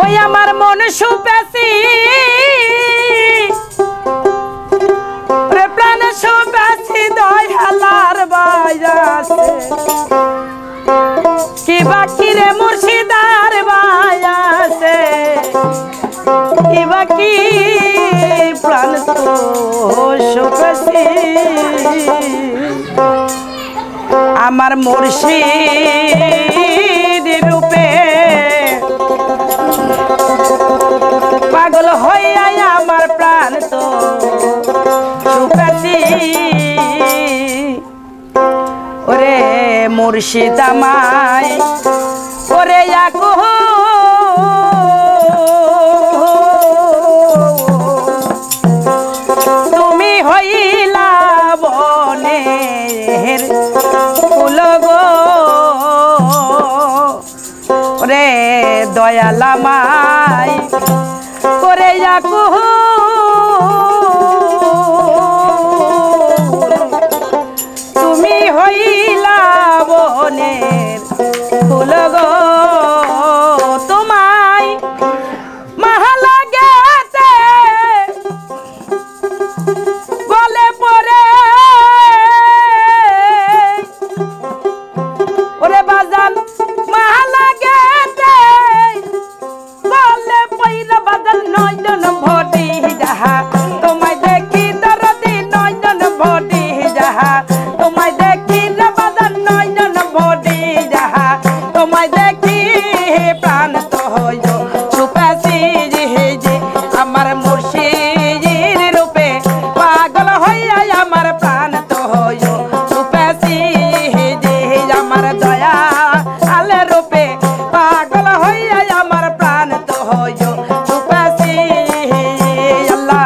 ওই আমার মন সুপেছি রে প্রাণ সুপেছি দয়ালার বায়াসে কি বাকি রে মুর্শিদার বায়াসে কি বাকি প্রাণ তো সুপেছি আমার মুর্শিদ রূপে পাগল হইয়া আমার প্রাণ তো সুপেছি ওরে মুর্শিদ আমায় ওরে তুমি হইলা বনের ফুল গো রে দয়াল আমায় করে তুমি হইলা বনের ফুল গো তোমায় মাহালা গেতে গলে পরে ওরে বাজান মাহালা গেতে গলে পইরা বাজান নয়জন ভটি যাহা তোমায় দেখি দরদি নয়জন ভটি যাহা তোমায় দেখি রে বাজান নয়জন ভটি যাহা তোমায় দেখি প্রাণ তো হইল সুপেছি যে আমার মুর্শিদের রূপে পাগল হইয়া আমার প্রাণ তো হইল সুপেছি যে আমার দয়া আলে রূপে পাগল হইয়া আমার প্রাণ তো হইল সুপেছি আল্লাহ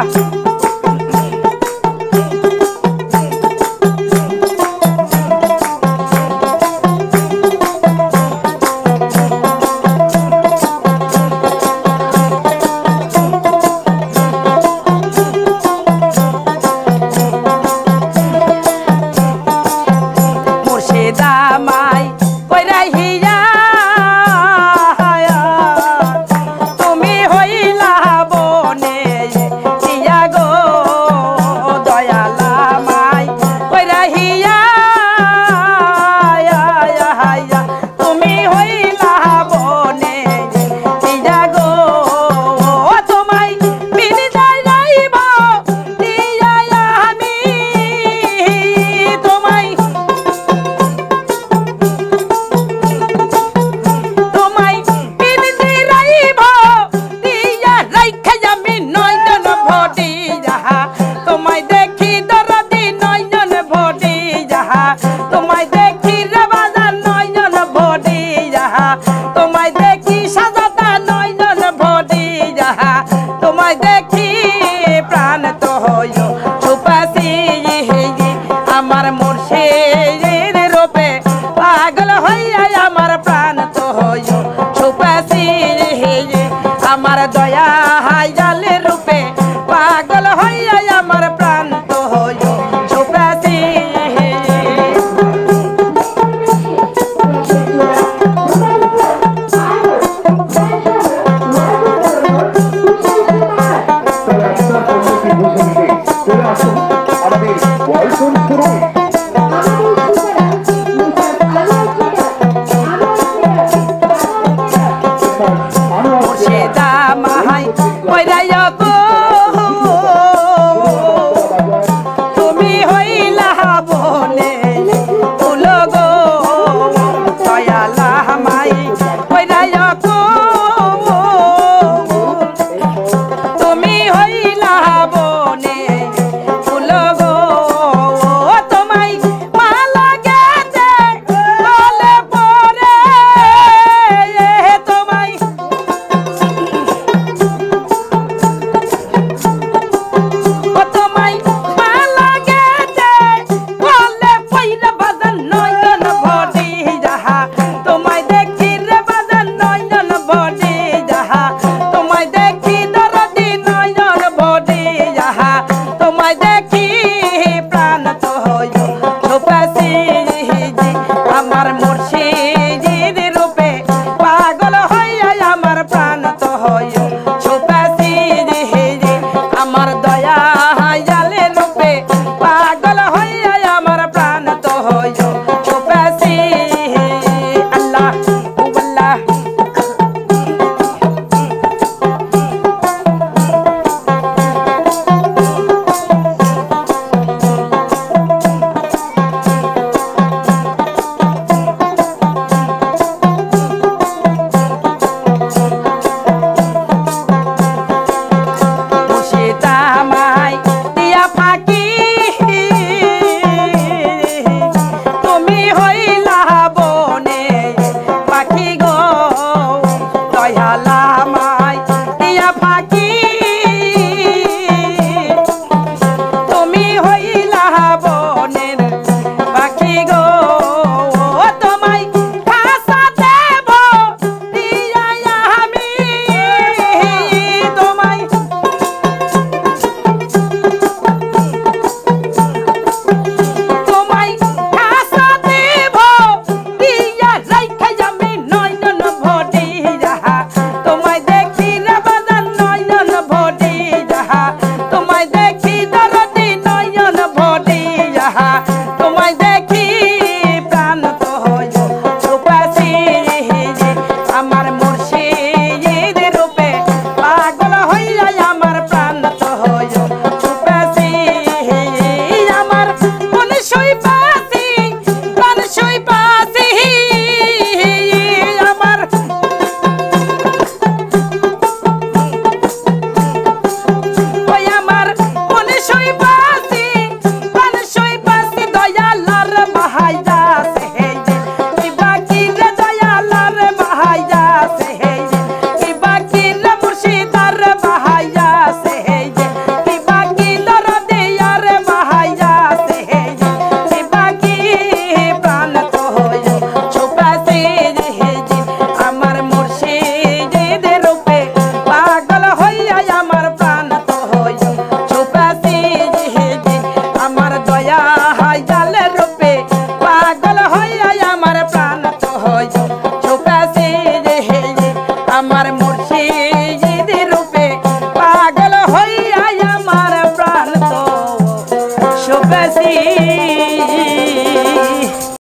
মুর্শিদামাই কইরা হিয়া তুমি হইলা বনে দিয়া গো দয়ালামাই কইরা হিয়া তুমি হইলা বনে দিয়া গো তোমায় বিনিদায় যাইব দিয়া আমি তোমায় তোমায় বিনতি রাইব দিয়া রাইখা আমি নয়জন ভটি যাহা তোমায় দেখি দরদি নয়জন ভটি যাহা তোমায় দেখি রে বাজার নয়জন ভটি যাহা তোমায় দেখি সাজাতা নয়জন ভটি যাহা তোমায় দেখি প্রাণ তো হইল সুপেছি আমার মুর্শিদের রূপে পাগল হইয়া আমার প্রাণ তো হইল সুপেছি আমার দয়া হাইজালের রূপে পাগল হইয়া আমার প্রাণ তো হইল সুপেছি মুর্শিদামাই কইরা গো তুমি হইলা বনে ফুল গো দয়ালামাই কইরা গো তুমি হইলা বনে ফুল গো তোমায় মালা গেতে গলে পরে তোমায় হয় ছুপাছি রে আমার দয়া জালে রূপে পাগল হইয়া আমার প্রাণ তো হয় ছুপাছি আল্লাহ আল্লাহ আমার মুর্শিদের রূপে পাগল হইয়া আমার প্রাণ তো শুভেছি।